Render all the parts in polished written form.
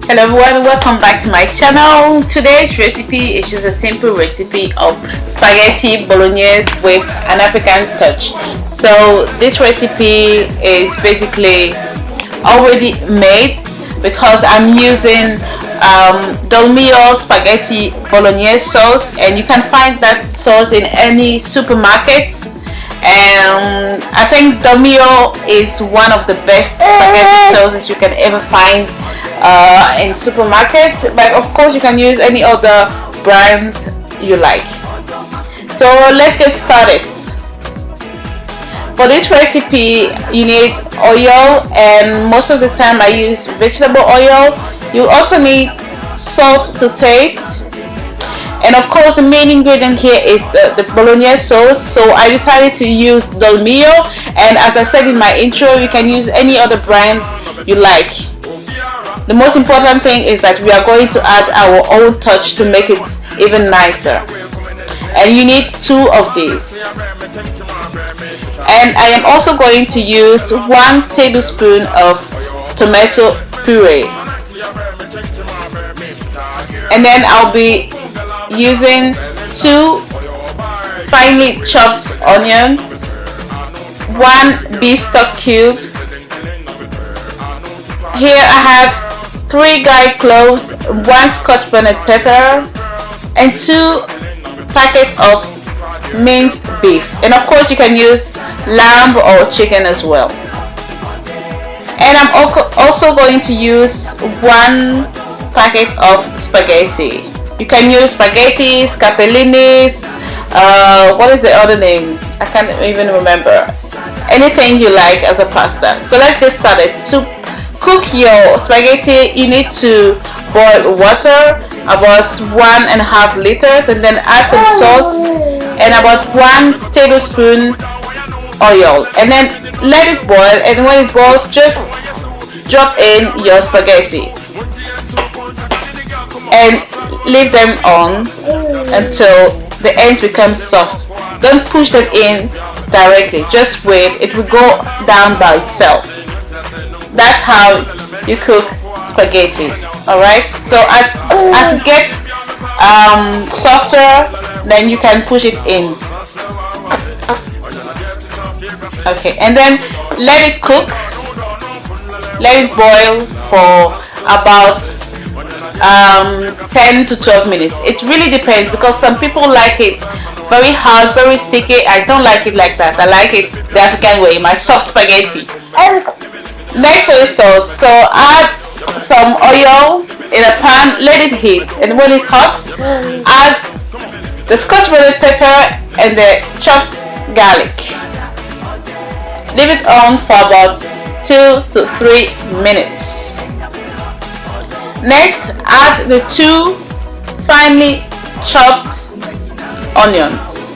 Hello everyone, welcome back to my channel. Today's recipe is just a simple recipe of spaghetti bolognese with an African touch. So this recipe is basically already made because I'm using Dolmio spaghetti bolognese sauce, and you can find that sauce in any supermarkets. And I think Dolmio is one of the best spaghetti sauces you can ever find in supermarkets, but of course you can use any other brand you like. So let's get started. For this recipe you need oil, and most of the time I use vegetable oil. You also need salt to taste, and of course the main ingredient here is the bolognese sauce. So I decided to use Dolmio, and as I said in my intro, you can use any other brand you like. The most important thing is that we are going to add our own touch to make it even nicer, and you need 2 of these. And I am also going to use 1 tablespoon of tomato puree, and then I'll be using 2 finely chopped onions, 1 beef stock cube. Here I have 3 garlic cloves, 1 scotch bonnet pepper, and 2 packets of minced beef. And of course you can use lamb or chicken as well. And I'm also going to use 1 packet of spaghetti. You can use spaghetti, scapellinis, what is the other name? I can't even remember. Anything you like as a pasta. So let's get started. To cook your spaghetti, you need to boil water about 1.5 liters, and then add some salt and about 1 tablespoon oil, and then let it boil. And when it boils, just drop in your spaghetti and leave them on until the ends become soft. Don't push them in directly, just wait, it will go down by itself. That's how you cook spaghetti. Alright, so as it gets softer, then you can push it in. Okay, and then let it cook, let it boil for about 10 to 12 minutes. It really depends, because some people like it very hard, very sticky. I don't like it like that. I like it the African way, my soft spaghetti. Next for the sauce, so add some oil in a pan, let it heat, and when it's hot, add the scotch bonnet pepper and the chopped garlic. Leave it on for about 2 to 3 minutes. Next, add the 2 finely chopped onions.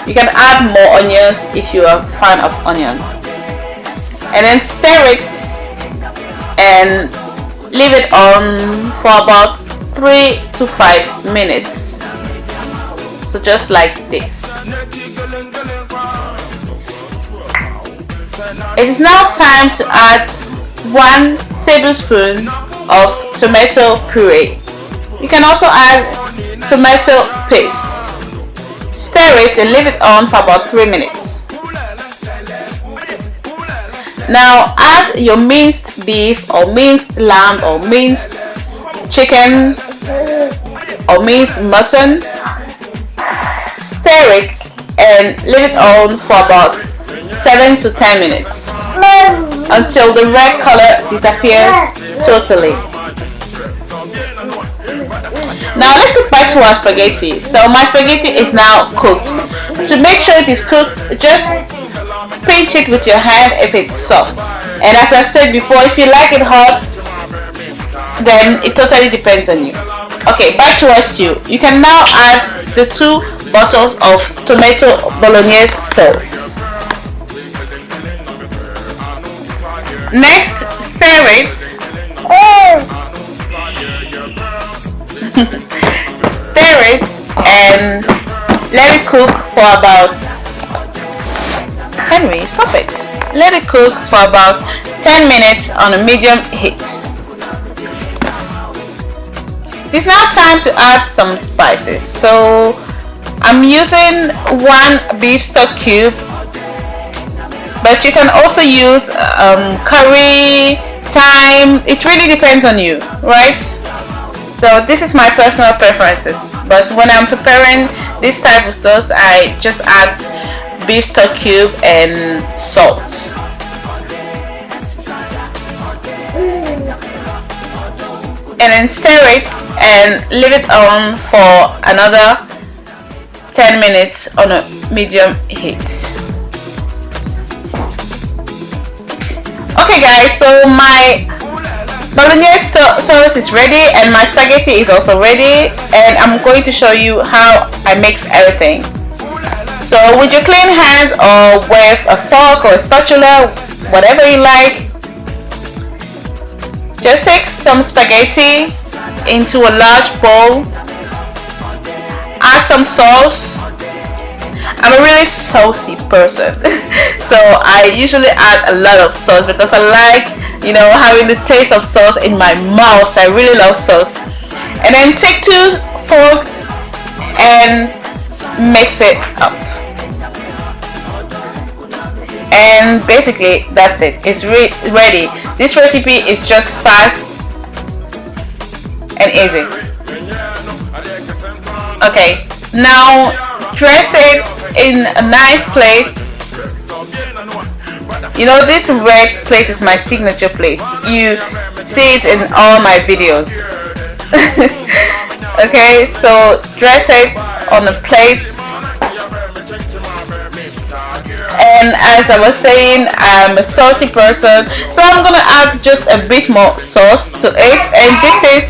You can add more onions if you are a fan of onion. And then stir it and leave it on for about 3 to 5 minutes. So just like this. It is now time to add 1 tablespoon of tomato puree. You can also add tomato paste. Stir it and leave it on for about 3 minutes. Now add your minced beef or minced lamb or minced chicken or minced mutton. Stir it and leave it on for about 7 to 10 minutes until the red color disappears totally. Now let's get back to our spaghetti. So my spaghetti is now cooked. To make sure it is cooked, just pinch it with your hand if it's soft. And as I said before, if you like it hot, then it totally depends on you. Okay, back to our stew. You can now add the 2 bottles of tomato bolognese sauce. Next, stir it. Stir it and let it cook for about Henry, stop it. Let it cook for about 10 minutes on a medium heat. It's now time to add some spices. So I'm using 1 beef stock cube, but you can also use curry, thyme. It really depends on you, right? So this is my personal preferences, but when I'm preparing this type of sauce, I just add beef stock cube and salt. And then stir it and leave it on for another 10 minutes on a medium heat. Okay guys, so my Bolognese sauce is ready and my spaghetti is also ready, and I'm going to show you how I mix everything. So with your clean hands or with a fork or a spatula, whatever you like, just take some spaghetti into a large bowl, add some sauce. I'm a really saucy person so I usually add a lot of sauce because I like, you know, having the taste of sauce in my mouth. I really love sauce. And then take 2 forks and mix it up. And basically that's it. It's ready. This recipe is just fast and easy. Okay, now dress it in a nice plate. You know, this red plate is my signature plate. You see it in all my videos. Okay, so dress it on the plate. And as I was saying, I'm a saucy person, so I'm gonna add just a bit more sauce to it. And this is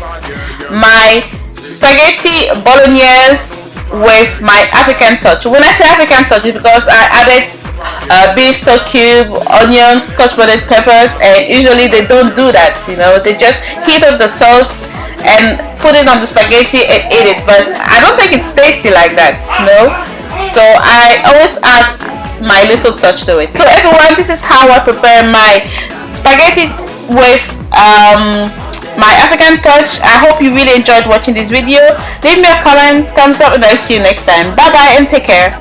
my spaghetti bolognese with my African touch. When I say African touch, it's because I added beef stock cube, onions, scotch bonnet peppers, and usually they don't do that. You know, they just heat up the sauce and put it on the spaghetti and eat it. But I don't think it's tasty like that. No, so I always add my little touch to it. So everyone, this is how I prepare my spaghetti with my African touch. I hope you really enjoyed watching this video. Leave me a comment, thumbs up, and I'll see you next time. Bye bye and take care.